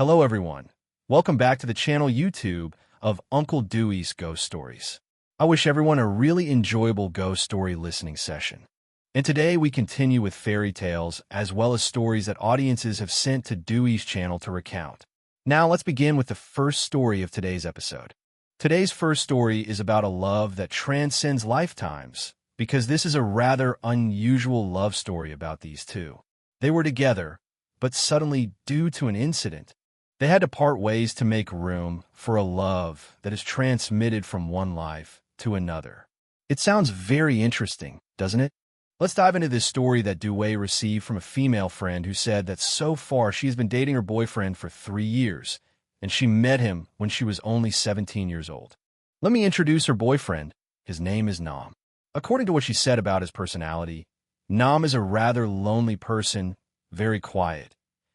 Hello everyone. Welcome back to the channel YouTube of Uncle Dewey's Ghost Stories. I wish everyone a really enjoyable ghost story listening session. And today we continue with fairy tales as well as stories that audiences have sent to Dewey's channel to recount. Now let's begin with the first story of today's episode. Today's first story is about a love that transcends lifetimes, because this is a rather unusual love story about these two. They were together, but suddenly, due to an incident, they had to part ways to make room for a love that is transmitted from one life to another. It sounds very interesting, doesn't it? Let's dive into this story that Dewey received from a female friend who said that so far she has been dating her boyfriend for 3 years, and she met him when she was only 17 years old. Let me introduce her boyfriend. His name is Nam. According to what she said about his personality, Nam is a rather lonely person, very quiet,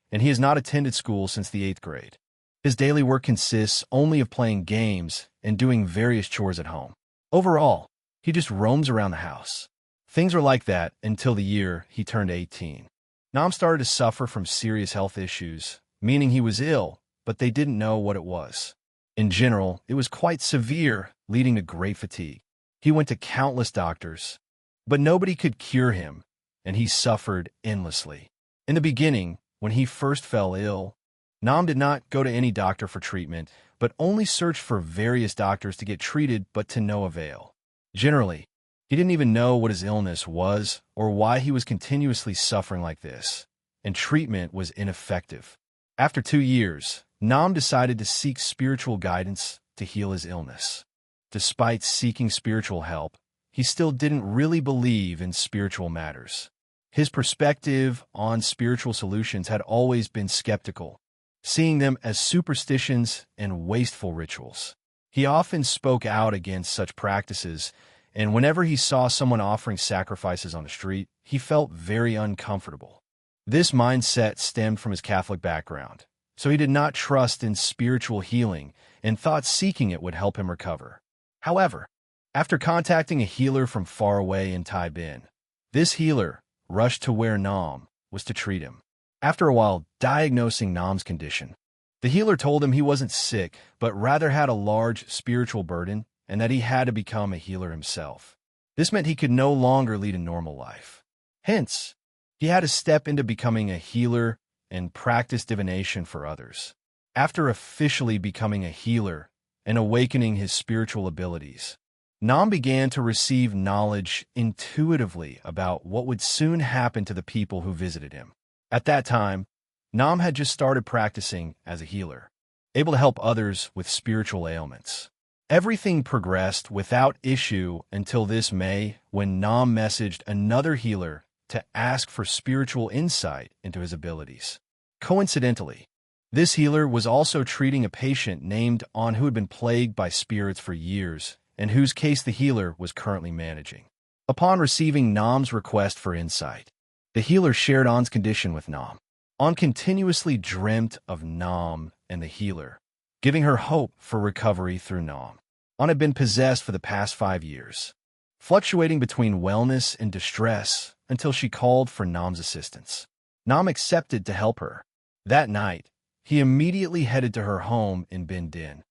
and he has not attended school since the 8th grade. His daily work consists only of playing games and doing various chores at home. Overall, he just roams around the house. Things were like that until the year he turned 18. Nam started to suffer from serious health issues, meaning he was ill, but they didn't know what it was. In general, it was quite severe, leading to great fatigue. He went to countless doctors, but nobody could cure him, and he suffered endlessly. In the beginning, when he first fell ill, Nam did not go to any doctor for treatment, but only searched for various doctors to get treated, but to no avail. Generally, he didn't even know what his illness was or why he was continuously suffering like this, and treatment was ineffective. After 2 years, Nam decided to seek spiritual guidance to heal his illness. Despite seeking spiritual help, he still didn't really believe in spiritual matters. His perspective on spiritual solutions had always been skeptical, seeing them as superstitions and wasteful rituals. He often spoke out against such practices, and whenever he saw someone offering sacrifices on the street, he felt very uncomfortable. This mindset stemmed from his Catholic background, so he did not trust in spiritual healing and thought seeking it would help him recover. However, after contacting a healer from far away in Taibin, this healer rushed to where Nam was to treat him. After a while diagnosing Nam's condition, the healer told him he wasn't sick, but rather had a large spiritual burden and that he had to become a healer himself. This meant he could no longer lead a normal life. Hence, he had to step into becoming a healer and practice divination for others. After officially becoming a healer and awakening his spiritual abilities, Nam began to receive knowledge intuitively about what would soon happen to the people who visited him. At that time, Nam had just started practicing as a healer, able to help others with spiritual ailments. Everything progressed without issue until this May, when Nam messaged another healer to ask for spiritual insight into his abilities. Coincidentally, this healer was also treating a patient named On who had been plagued by spirits for years, and whose case the healer was currently managing. Upon receiving Nam's request for insight, the healer shared On's condition with Nam. On continuously dreamt of Nam and the healer, giving her hope for recovery through Nam. On had been possessed for the past 5 years, fluctuating between wellness and distress until she called for Nam's assistance. Nam accepted to help her. That night, he immediately headed to her home in Bin Din.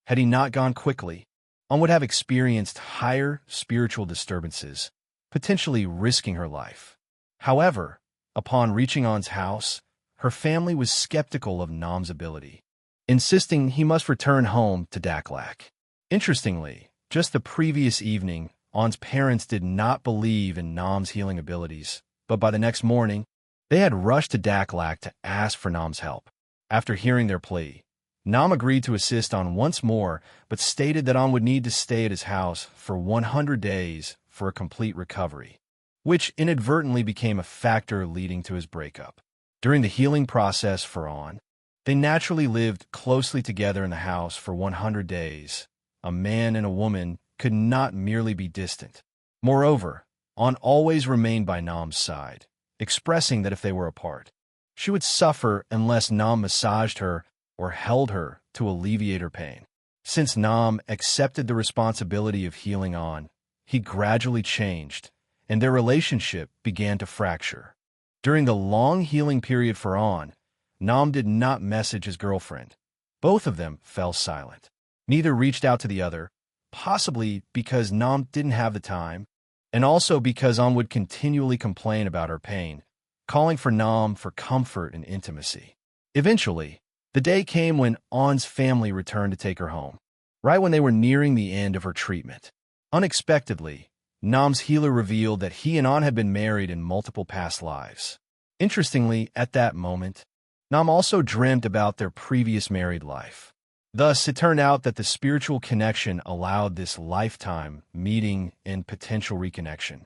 Had he not gone quickly, On would have experienced higher spiritual disturbances, potentially risking her life. However, upon reaching On's house, her family was skeptical of Nam's ability, insisting he must return home to Daklak. Interestingly, just the previous evening, On's parents did not believe in Nam's healing abilities, but by the next morning, they had rushed to Daklak to ask for Nam's help. After hearing their plea, Nam agreed to assist On once more, but stated that On would need to stay at his house for 100 days for a complete recovery, which inadvertently became a factor leading to his breakup. During the healing process for On, they naturally lived closely together in the house for 100 days. A man and a woman could not merely be distant. Moreover, On always remained by Nam's side, expressing that if they were apart, she would suffer unless Nam massaged her or held her to alleviate her pain. Since Nam accepted the responsibility of healing On, he gradually changed, and their relationship began to fracture. During the long healing period for On, Nam did not message his girlfriend. Both of them fell silent. Neither reached out to the other, possibly because Nam didn't have the time, and also because An would continually complain about her pain, calling for Nam for comfort and intimacy. Eventually, the day came when An's family returned to take her home, right when they were nearing the end of her treatment. Unexpectedly, Nam's healer revealed that he and An had been married in multiple past lives. Interestingly, at that moment, Nam also dreamt about their previous married life. Thus, it turned out that the spiritual connection allowed this lifetime meeting and potential reconnection.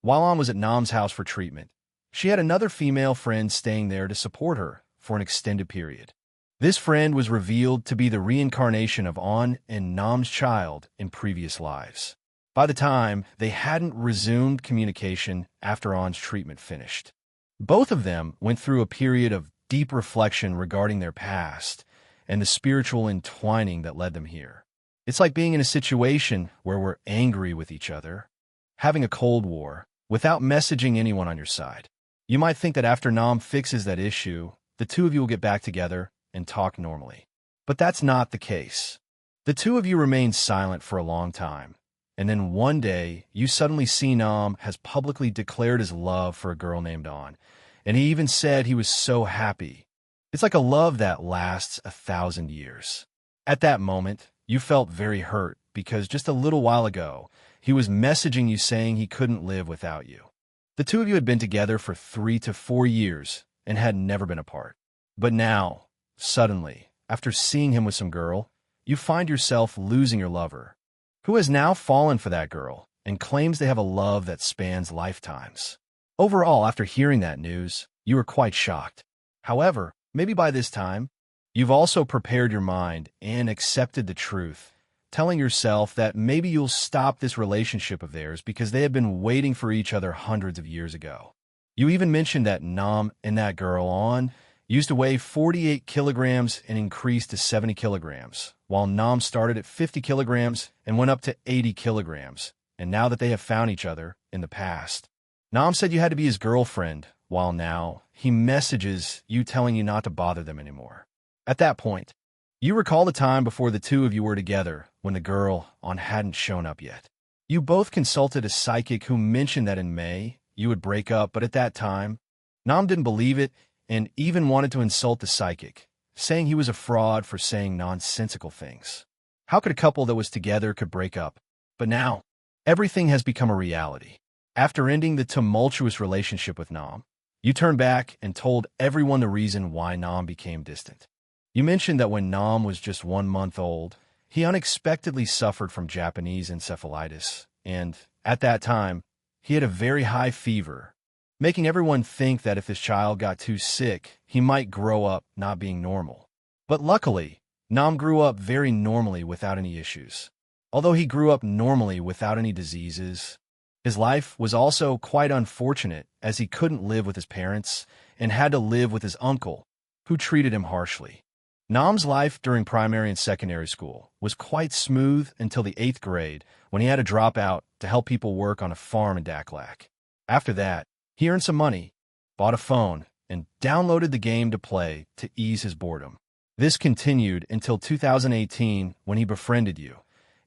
While An was at Nam's house for treatment, she had another female friend staying there to support her for an extended period. This friend was revealed to be the reincarnation of An and Nam's child in previous lives. By the time, they hadn't resumed communication after An's treatment finished. Both of them went through a period of deep reflection regarding their past and the spiritual entwining that led them here. It's like being in a situation where we're angry with each other, having a Cold War, without messaging anyone on your side. You might think that after Nam fixes that issue, the two of you will get back together and talk normally. But that's not the case. The two of you remain silent for a long time, and then one day, you suddenly see Nam has publicly declared his love for a girl named An, and he even said he was so happy. It's like a love that lasts 1,000 years. At that moment, you felt very hurt because just a little while ago, he was messaging you saying he couldn't live without you. The two of you had been together for 3 to 4 years and had never been apart. But now, suddenly, after seeing him with some girl, you find yourself losing your lover, who has now fallen for that girl and claims they have a love that spans lifetimes. Overall, after hearing that news, you were quite shocked. However, maybe by this time, you've also prepared your mind and accepted the truth, telling yourself that maybe you'll stop this relationship of theirs because they have been waiting for each other hundreds of years ago. You even mentioned that Nam and that girl An used to weigh 48 kilograms and increased to 70 kilograms, while Nam started at 50 kilograms and went up to 80 kilograms, and now that they have found each other in the past. Nam said you had to be his girlfriend, while now he messages you telling you not to bother them anymore. At that point, you recall the time before the two of you were together when the girl An hadn't shown up yet. You both consulted a psychic who mentioned that in May you would break up, but at that time, Nam didn't believe it and even wanted to insult the psychic, saying he was a fraud for saying nonsensical things. How could a couple that was together could break up? But now, everything has become a reality. After ending the tumultuous relationship with Nam, you turned back and told everyone the reason why Nam became distant. You mentioned that when Nam was just 1 month old, he unexpectedly suffered from Japanese encephalitis, and at that time, he had a very high fever, making everyone think that if his child got too sick, he might grow up not being normal. But luckily, Nam grew up very normally without any issues. Although he grew up normally without any diseases, his life was also quite unfortunate as he couldn't live with his parents and had to live with his uncle, who treated him harshly. Nam's life during primary and secondary school was quite smooth until the 8th grade when he had to drop out to help people work on a farm in Daklak. After that, he earned some money, bought a phone, and downloaded the game to play to ease his boredom. This continued until 2018 when he befriended you,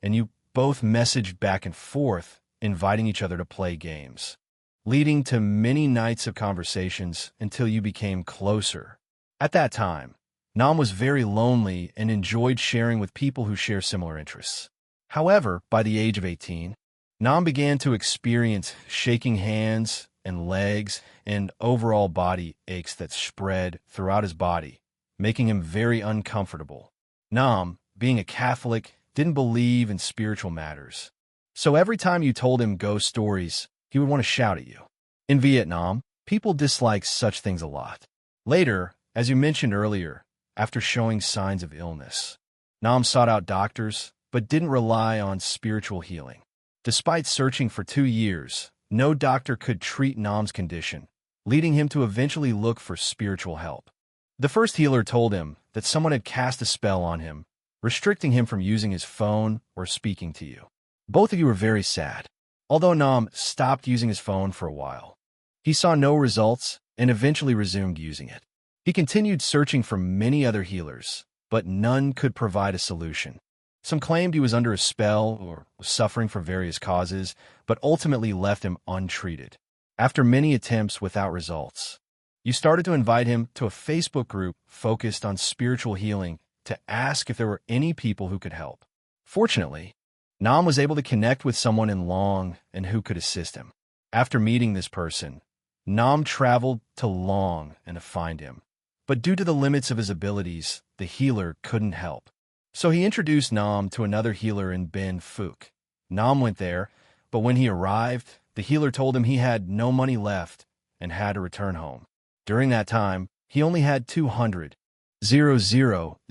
and you both messaged back and forth, inviting each other to play games, leading to many nights of conversations until you became closer. At that time, Nam was very lonely and enjoyed sharing with people who share similar interests. However, by the age of 18, Nam began to experience shaking hands and legs and overall body aches that spread throughout his body, making him very uncomfortable. Nam, being a Catholic, didn't believe in spiritual matters. So every time you told him ghost stories, he would want to shout at you. In Vietnam, people dislike such things a lot. Later, as you mentioned earlier, after showing signs of illness, Nam sought out doctors but didn't rely on spiritual healing. Despite searching for 2 years, no doctor could treat Nam's condition, leading him to eventually look for spiritual help. The first healer told him that someone had cast a spell on him, restricting him from using his phone or speaking to you. Both of you were very sad. Although Nam stopped using his phone for a while, he saw no results and eventually resumed using it. He continued searching for many other healers, but none could provide a solution. Some claimed he was under a spell or was suffering from various causes, but ultimately left him untreated. After many attempts without results, you started to invite him to a Facebook group focused on spiritual healing to ask if there were any people who could help. Fortunately, Nam was able to connect with someone in Long and who could assist him. After meeting this person, Nam traveled to Long and to find him. But due to the limits of his abilities, the healer couldn't help. So he introduced Nam to another healer in Ben Phuc. Nam went there, but when he arrived, the healer told him he had no money left and had to return home. During that time, he only had 200,000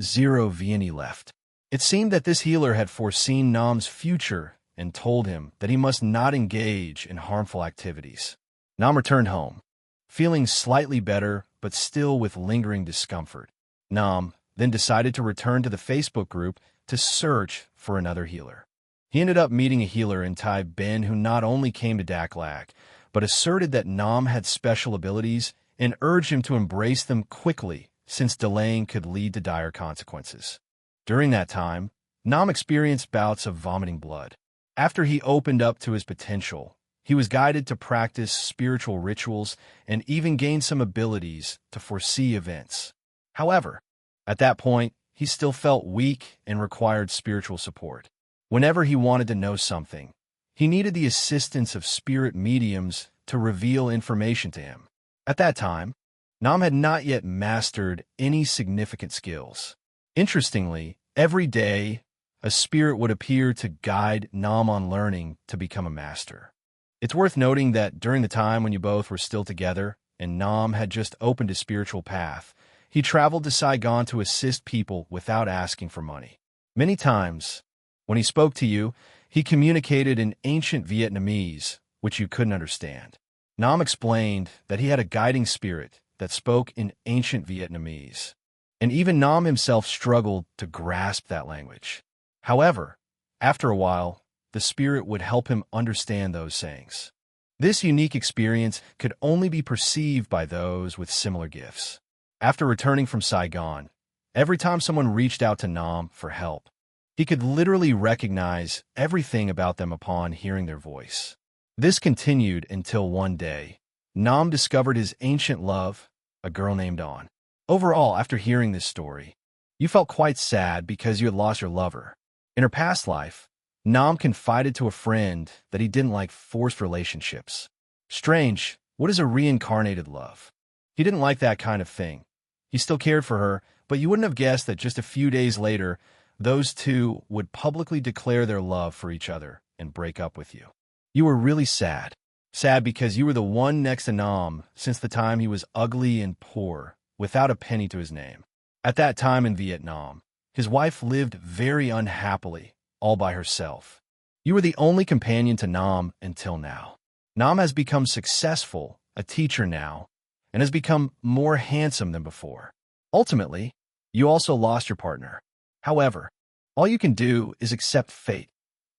VNE left. It seemed that this healer had foreseen Nam's future and told him that he must not engage in harmful activities. Nam returned home, feeling slightly better but still with lingering discomfort. Nam then decided to return to the Facebook group to search for another healer. He ended up meeting a healer in Tai Ben who not only came to Dak Lak, but asserted that Nam had special abilities and urged him to embrace them quickly since delaying could lead to dire consequences. During that time, Nam experienced bouts of vomiting blood. After he opened up to his potential, he was guided to practice spiritual rituals and even gained some abilities to foresee events. However, at that point, he still felt weak and required spiritual support. Whenever he wanted to know something, he needed the assistance of spirit mediums to reveal information to him. At that time, Nam had not yet mastered any significant skills. Interestingly, every day, a spirit would appear to guide Nam on learning to become a master. It's worth noting that during the time when you both were still together and Nam had just opened his spiritual path, he traveled to Saigon to assist people without asking for money. Many times, when he spoke to you, he communicated in ancient Vietnamese, which you couldn't understand. Nam explained that he had a guiding spirit that spoke in ancient Vietnamese, and even Nam himself struggled to grasp that language. However, after a while, the spirit would help him understand those sayings. This unique experience could only be perceived by those with similar gifts. After returning from Saigon, every time someone reached out to Nam for help, he could literally recognize everything about them upon hearing their voice. This continued until one day, Nam discovered his ancient love, a girl named On. Overall, after hearing this story, you felt quite sad because you had lost your lover. In her past life, Nam confided to a friend that he didn't like forced relationships. Strange, what is a reincarnated love? He didn't like that kind of thing. He still cared for her, but you wouldn't have guessed that just a few days later, those two would publicly declare their love for each other and break up with you. You were really sad. Sad because you were the one next to Nam since the time he was ugly and poor, without a penny to his name. At that time in Vietnam, his wife lived very unhappily, all by herself. You were the only companion to Nam until now. Nam has become successful, a teacher now, and has become more handsome than before. Ultimately, you also lost your partner. However, all you can do is accept fate.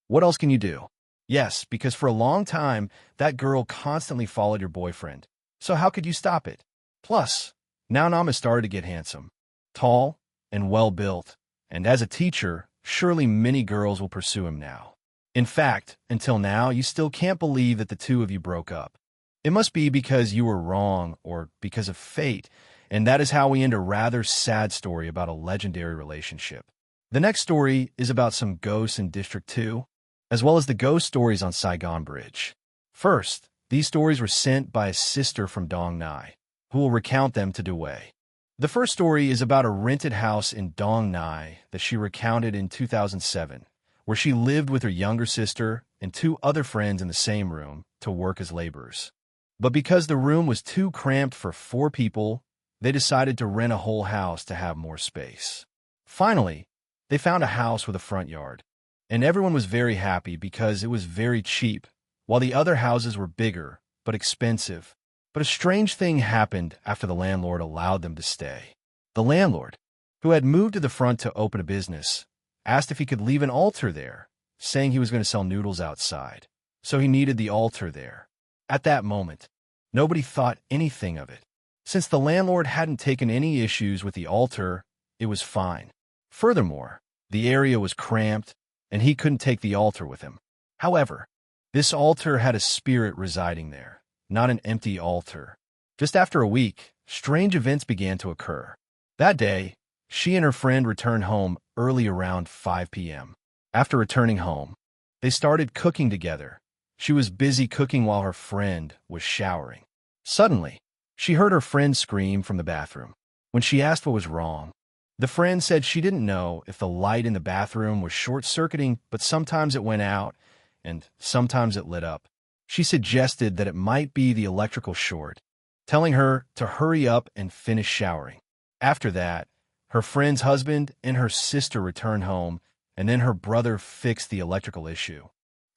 What else can you do? Yes, because for a long time, that girl constantly followed your boyfriend. So how could you stop it? Plus, now Nam has started to get handsome, tall, and well-built, and as a teacher, surely many girls will pursue him now. In fact, until now, you still can't believe that the two of you broke up. It must be because you were wrong or because of fate, and that is how we end a rather sad story about a legendary relationship. The next story is about some ghosts in District 2, as well as the ghost stories on Saigon Bridge. First, these stories were sent by a sister from Dong Nai, who will recount them to Dewey. The first story is about a rented house in Dong Nai that she recounted in 2007, where she lived with her younger sister and two other friends in the same room to work as laborers. But because the room was too cramped for 4 people, they decided to rent a whole house to have more space. Finally, they found a house with a front yard, and everyone was very happy because it was very cheap, while the other houses were bigger but expensive. But a strange thing happened after the landlord allowed them to stay. The landlord, who had moved to the front to open a business, asked if he could leave an altar there, saying he was going to sell noodles outside, so he needed the altar there. At that moment, nobody thought anything of it. Since the landlord hadn't taken any issues with the altar, it was fine. Furthermore, the area was cramped, and he couldn't take the altar with him. However, this altar had a spirit residing there, not an empty altar. Just after a week, strange events began to occur. That day, she and her friend returned home early around 5 p.m. After returning home, they started cooking together. She was busy cooking while her friend was showering. Suddenly, she heard her friend scream from the bathroom. When she asked what was wrong, the friend said she didn't know if the light in the bathroom was short-circuiting, but sometimes it went out, and sometimes it lit up. She suggested that it might be the electrical short, telling her to hurry up and finish showering. After that, her friend's husband and her sister returned home, and then her brother fixed the electrical issue.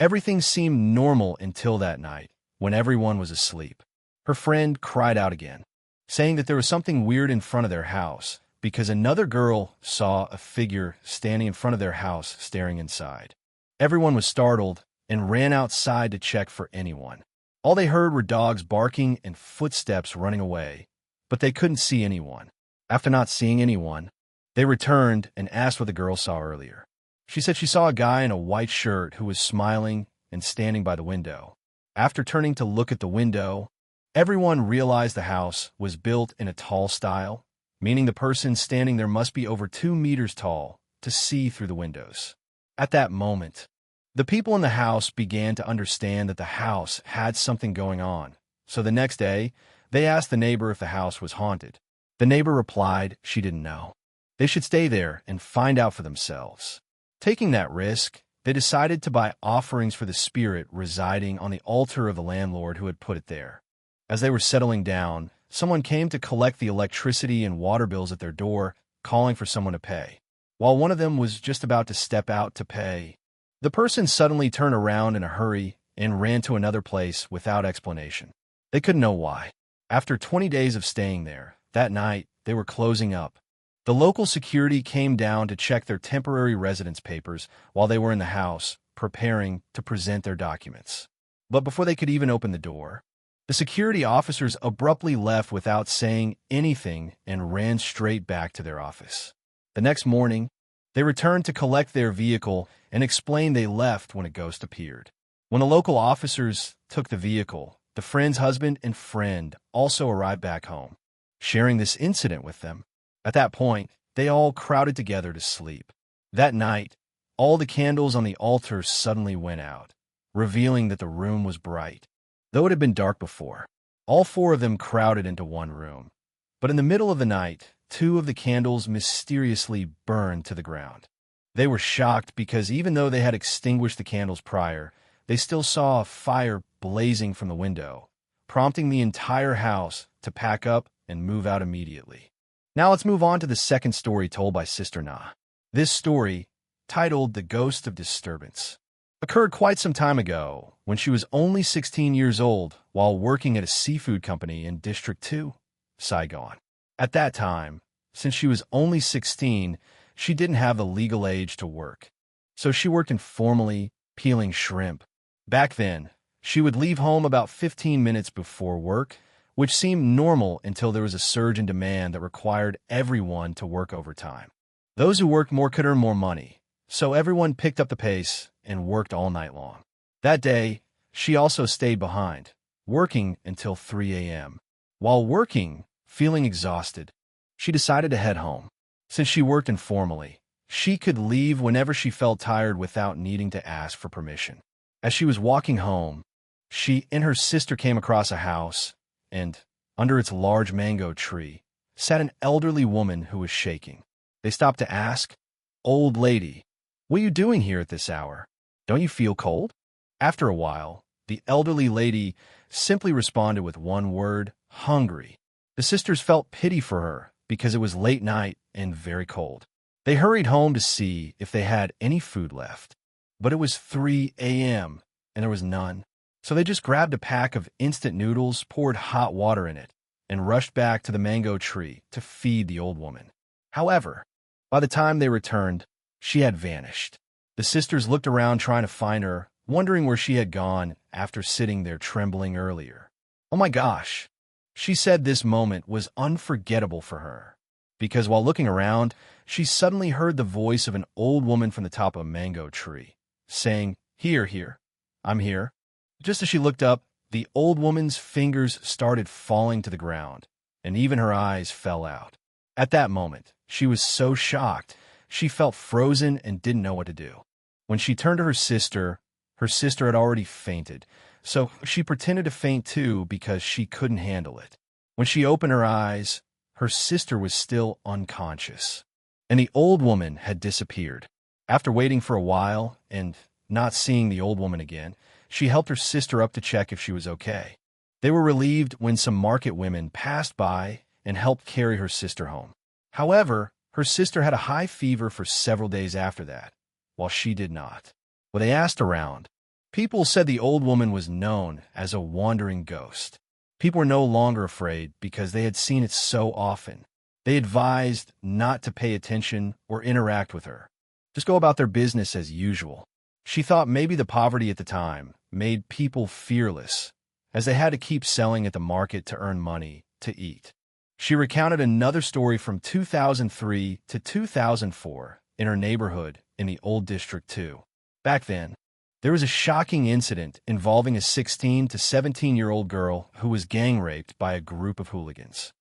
Everything seemed normal until that night, when everyone was asleep. Her friend cried out again, saying that there was something weird in front of their house, because another girl saw a figure standing in front of their house staring inside. Everyone was startled and ran outside to check for anyone. All they heard were dogs barking and footsteps running away, but they couldn't see anyone. After not seeing anyone, they returned and asked what the girl saw earlier. She said she saw a guy in a white shirt who was smiling and standing by the window. After turning to look at the window, everyone realized the house was built in a tall style, meaning the person standing there must be over 2 meters tall to see through the windows. At that moment, the people in the house began to understand that the house had something going on, so the next day, they asked the neighbor if the house was haunted. The neighbor replied she didn't know. They should stay there and find out for themselves. Taking that risk, they decided to buy offerings for the spirit residing on the altar of the landlord who had put it there. As they were settling down, someone came to collect the electricity and water bills at their door, calling for someone to pay. While one of them was just about to step out to pay, the person suddenly turned around in a hurry and ran to another place without explanation. They couldn't know why. After 20 days of staying there, that night, they were closing up. The local security came down to check their temporary residence papers while they were in the house, preparing to present their documents. But before they could even open the door, the security officers abruptly left without saying anything and ran straight back to their office. The next morning, they returned to collect their vehicle and explained they left when a ghost appeared. When the local officers took the vehicle, the friend's husband and friend also arrived back home, sharing this incident with them. At that point, they all crowded together to sleep. That night, all the candles on the altar suddenly went out, revealing that the room was bright. Though it had been dark before, all 4 of them crowded into one room. But in the middle of the night, 2 of the candles mysteriously burned to the ground. They were shocked because even though they had extinguished the candles prior, they still saw a fire blazing from the window, prompting the entire house to pack up and move out immediately. Now let's move on to the second story told by Sister Na. This story, titled The Ghost of Disturbance, occurred quite some time ago when she was only 16 years old while working at a seafood company in District 2, Saigon. At that time, since she was only 16, she didn't have the legal age to work, so she worked informally, peeling shrimp. Back then, she would leave home about 15 minutes before work, which seemed normal until there was a surge in demand that required everyone to work overtime. Those who worked more could earn more money, so everyone picked up the pace and worked all night long. That day, she also stayed behind, working until 3 a.m. While working, feeling exhausted, she decided to head home. Since she worked informally, she could leave whenever she felt tired without needing to ask for permission. As she was walking home, she and her sister came across a house, and, under its large mango tree, sat an elderly woman who was shaking. They stopped to ask, "Old lady, what are you doing here at this hour? Don't you feel cold?" After a while, the elderly lady simply responded with one word, "Hungry." The sisters felt pity for her because it was late night and very cold. They hurried home to see if they had any food left, but it was 3 a.m. and there was none. So they just grabbed a pack of instant noodles, poured hot water in it, and rushed back to the mango tree to feed the old woman. However, by the time they returned, she had vanished. The sisters looked around trying to find her, wondering where she had gone after sitting there trembling earlier. "Oh my gosh, She said this moment was unforgettable for her, because while looking around, she suddenly heard the voice of an old woman from the top of a mango tree, saying, "Here, here, I'm here." Just as she looked up, the old woman's fingers started falling to the ground, and even her eyes fell out. At that moment, she was so shocked, she felt frozen and didn't know what to do. When she turned to her sister had already fainted, so she pretended to faint too because she couldn't handle it. When she opened her eyes, her sister was still unconscious, and the old woman had disappeared. After waiting for a while and not seeing the old woman again, she helped her sister up to check if she was okay. They were relieved when some market women passed by and helped carry her sister home. However, her sister had a high fever for several days after that, while she did not. When they asked around, people said the old woman was known as a wandering ghost. People were no longer afraid because they had seen it so often. They advised not to pay attention or interact with her. Just go about their business as usual. She thought maybe the poverty at the time made people fearless, as they had to keep selling at the market to earn money to eat. She recounted another story from 2003 to 2004 in her neighborhood in the Old District too. Back then, there was a shocking incident involving a 16 to 17-year-old girl who was gang raped by a group of hooligans.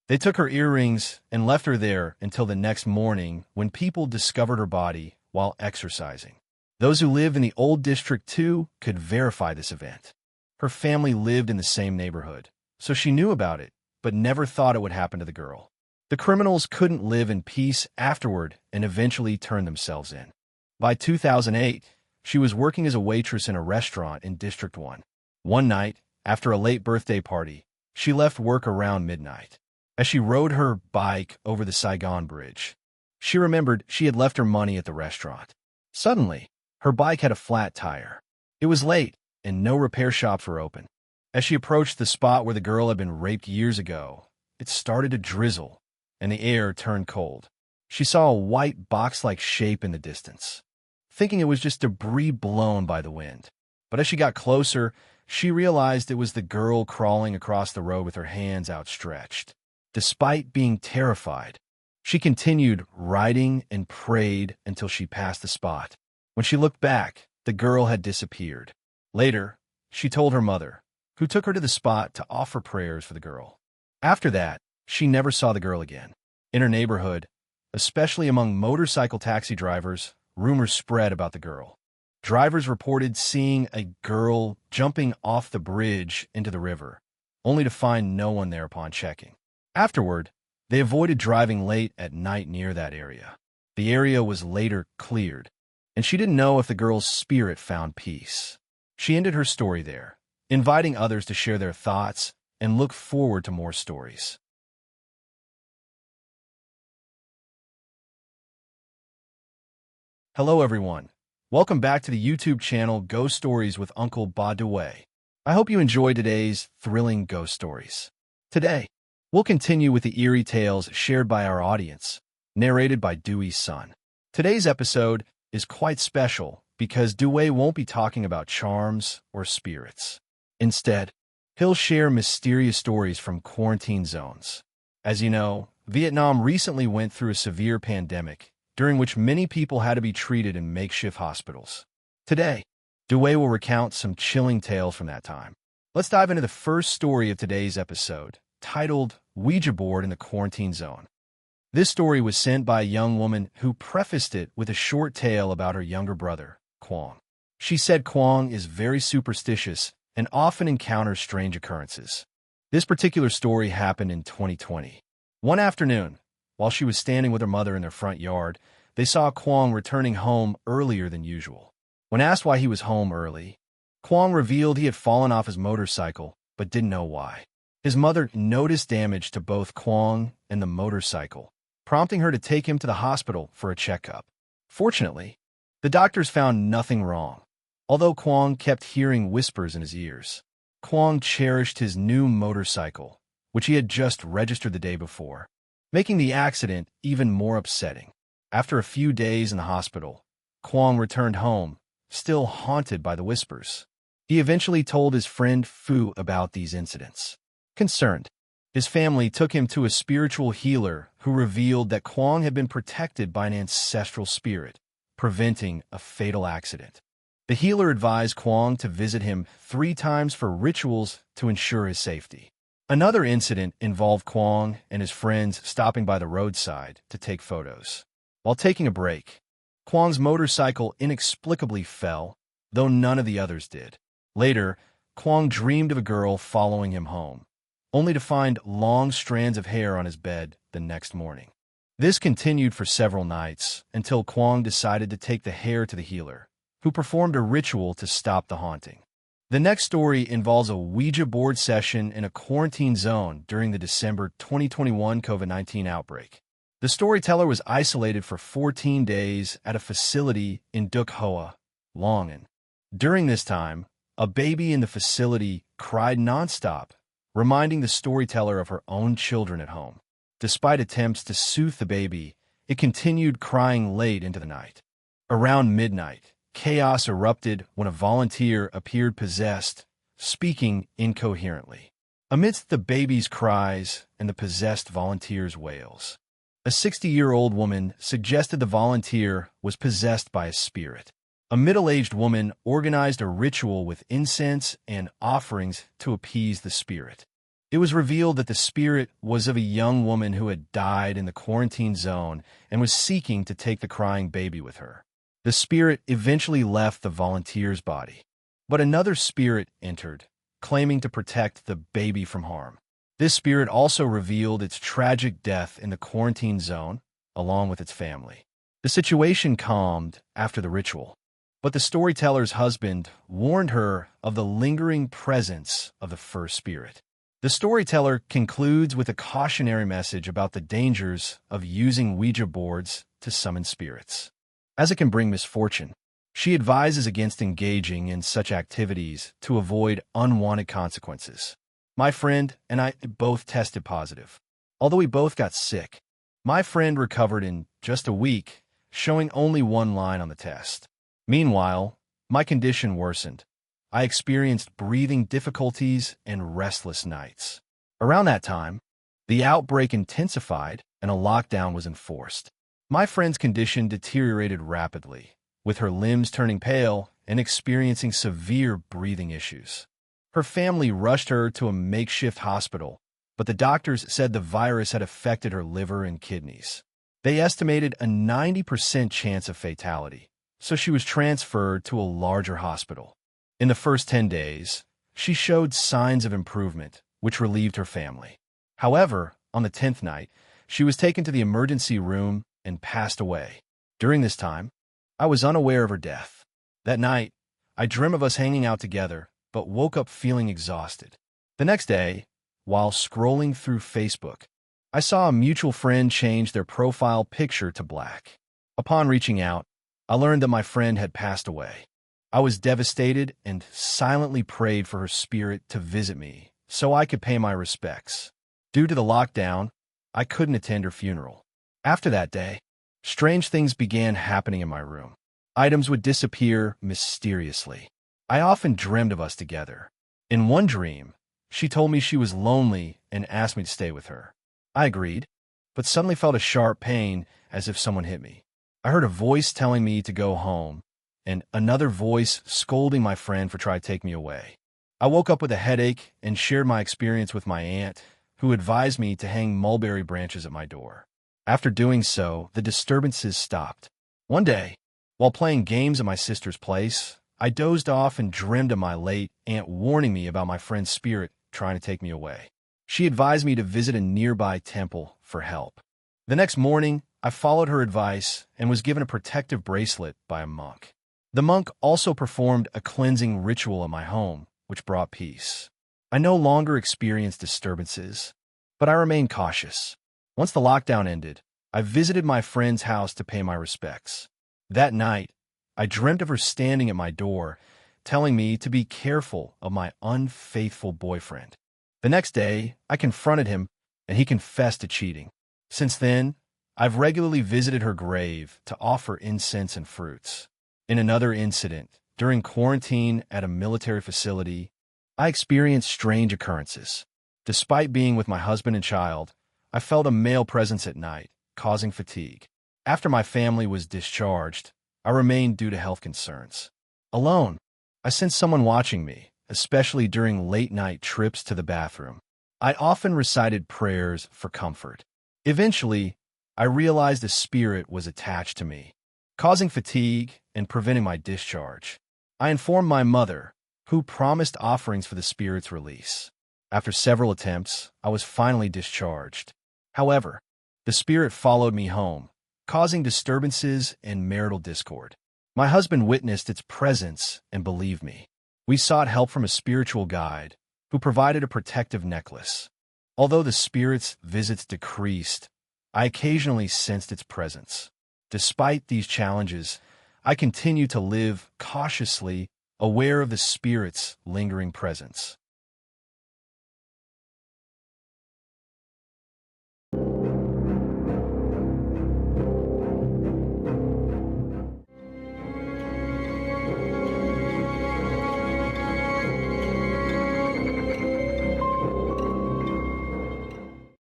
They took her earrings and left her there until the next morning when people discovered her body while exercising. Those who live in the Old District too could verify this event. Her family lived in the same neighborhood, so she knew about it, but never thought it would happen to the girl. The criminals couldn't live in peace afterward and eventually turned themselves in. By 2008, she was working as a waitress in a restaurant in District 1. One night, after a late birthday party, she left work around midnight. As she rode her bike over the Saigon Bridge, she remembered she had left her money at the restaurant. Suddenly, her bike had a flat tire. It was late, and no repair shops were open. As she approached the spot where the girl had been raped years ago, it started to drizzle, and the air turned cold. She saw a white box-like shape in the distance, thinking it was just debris blown by the wind. But as she got closer, she realized it was the girl crawling across the road with her hands outstretched. Despite being terrified, she continued riding and prayed until she passed the spot. When she looked back, the girl had disappeared. Later, she told her mother, who took her to the spot to offer prayers for the girl. After that, she never saw the girl again. In her neighborhood, especially among motorcycle taxi drivers, rumors spread about the girl. Drivers reported seeing a girl jumping off the bridge into the river, only to find no one there upon checking. Afterward, they avoided driving late at night near that area. The area was later cleared, and she didn't know if the girl's spirit found peace. She ended her story there, inviting others to share their thoughts and look forward to more stories. Hello everyone. Welcome back to the YouTube channel Ghost Stories with Uncle Ba Dewey. I hope you enjoyed today's thrilling ghost stories. Today, we'll continue with the eerie tales shared by our audience, narrated by Dewey's son. Today's episode is quite special because Dewey won't be talking about charms or spirits. Instead, he'll share mysterious stories from quarantine zones. As you know, Vietnam recently went through a severe pandemic, during which many people had to be treated in makeshift hospitals. Today, Dewey will recount some chilling tales from that time. Let's dive into the first story of today's episode, titled Ouija Board in the Quarantine Zone. This story was sent by a young woman who prefaced it with a short tale about her younger brother, Quang. She said Quang is very superstitious and often encounters strange occurrences. This particular story happened in 2020. One afternoon, while she was standing with her mother in their front yard, they saw Quang returning home earlier than usual. When asked why he was home early, Quang revealed he had fallen off his motorcycle, but didn't know why. His mother noticed damage to both Quang and the motorcycle, prompting her to take him to the hospital for a checkup. Fortunately, the doctors found nothing wrong, although Quang kept hearing whispers in his ears. Quang cherished his new motorcycle, which he had just registered the day before, making the accident even more upsetting. After a few days in the hospital, Quang returned home, still haunted by the whispers. He eventually told his friend Fu about these incidents. Concerned, His family took him to a spiritual healer who revealed that Kwong had been protected by an ancestral spirit, preventing a fatal accident. The healer advised Kwong to visit him 3 times for rituals to ensure his safety. Another incident involved Kwong and his friends stopping by the roadside to take photos. While taking a break, Kwong's motorcycle inexplicably fell, though none of the others did. Later, Kwong dreamed of a girl following him home, only to find long strands of hair on his bed the next morning. This continued for several nights until Kwong decided to take the hair to the healer, who performed a ritual to stop the haunting. The next story involves a Ouija board session in a quarantine zone during the December 2021 COVID-19 outbreak. The storyteller was isolated for 14 days at a facility in Duk Hoa, Long An. During this time, a baby in the facility cried nonstop, reminding the storyteller of her own children at home. Despite attempts to soothe the baby, it continued crying late into the night. Around midnight, chaos erupted when a volunteer appeared possessed, speaking incoherently. Amidst the baby's cries and the possessed volunteer's wails, a 60-year-old woman suggested the volunteer was possessed by a spirit. A middle-aged woman organized a ritual with incense and offerings to appease the spirit. It was revealed that the spirit was of a young woman who had died in the quarantine zone and was seeking to take the crying baby with her. The spirit eventually left the volunteer's body, but another spirit entered, claiming to protect the baby from harm. This spirit also revealed its tragic death in the quarantine zone, along with its family. The situation calmed after the ritual, but the storyteller's husband warned her of the lingering presence of the first spirit. The storyteller concludes with a cautionary message about the dangers of using Ouija boards to summon spirits, as it can bring misfortune. She advises against engaging in such activities to avoid unwanted consequences. My friend and I both tested positive. Although we both got sick, my friend recovered in just a week, showing only 1 line on the test. Meanwhile, my condition worsened. I experienced breathing difficulties and restless nights. Around that time, the outbreak intensified and a lockdown was enforced. My friend's condition deteriorated rapidly, with her limbs turning pale and experiencing severe breathing issues. Her family rushed her to a makeshift hospital, but the doctors said the virus had affected her liver and kidneys. They estimated a 90% chance of fatality, so she was transferred to a larger hospital. In the first 10 days, she showed signs of improvement, which relieved her family. However, on the 10th night, she was taken to the emergency room and passed away. During this time, I was unaware of her death. That night, I dreamt of us hanging out together, but woke up feeling exhausted. The next day, while scrolling through Facebook, I saw a mutual friend change their profile picture to black. Upon reaching out, I learned that my friend had passed away. I was devastated and silently prayed for her spirit to visit me so I could pay my respects. Due to the lockdown, I couldn't attend her funeral. After that day, strange things began happening in my room. Items would disappear mysteriously. I often dreamed of us together. In one dream, she told me she was lonely and asked me to stay with her. I agreed, but suddenly felt a sharp pain as if someone hit me. I heard a voice telling me to go home, and another voice scolding my friend for trying to take me away. I woke up with a headache and shared my experience with my aunt, who advised me to hang mulberry branches at my door. After doing so, the disturbances stopped. One day, while playing games at my sister's place, I dozed off and dreamed of my late aunt warning me about my friend's spirit trying to take me away. She advised me to visit a nearby temple for help. The next morning, I followed her advice and was given a protective bracelet by a monk. The monk also performed a cleansing ritual at my home, which brought peace. I no longer experienced disturbances, but I remained cautious. Once the lockdown ended, I visited my friend's house to pay my respects. That night, I dreamt of her standing at my door, telling me to be careful of my unfaithful boyfriend. The next day, I confronted him, and he confessed to cheating. Since then, I've regularly visited her grave to offer incense and fruits. In another incident, during quarantine at a military facility, I experienced strange occurrences. Despite being with my husband and child, I felt a male presence at night, causing fatigue. After my family was discharged, I remained due to health concerns. Alone, I sensed someone watching me, especially during late-night trips to the bathroom. I often recited prayers for comfort. Eventually, I realized a spirit was attached to me, causing fatigue and preventing my discharge. I informed my mother, who promised offerings for the spirit's release. After several attempts, I was finally discharged. However, the spirit followed me home, causing disturbances and marital discord. My husband witnessed its presence and believed me. We sought help from a spiritual guide, who provided a protective necklace. Although the spirit's visits decreased, I occasionally sensed its presence. Despite these challenges, I continue to live cautiously, aware of the spirit's lingering presence.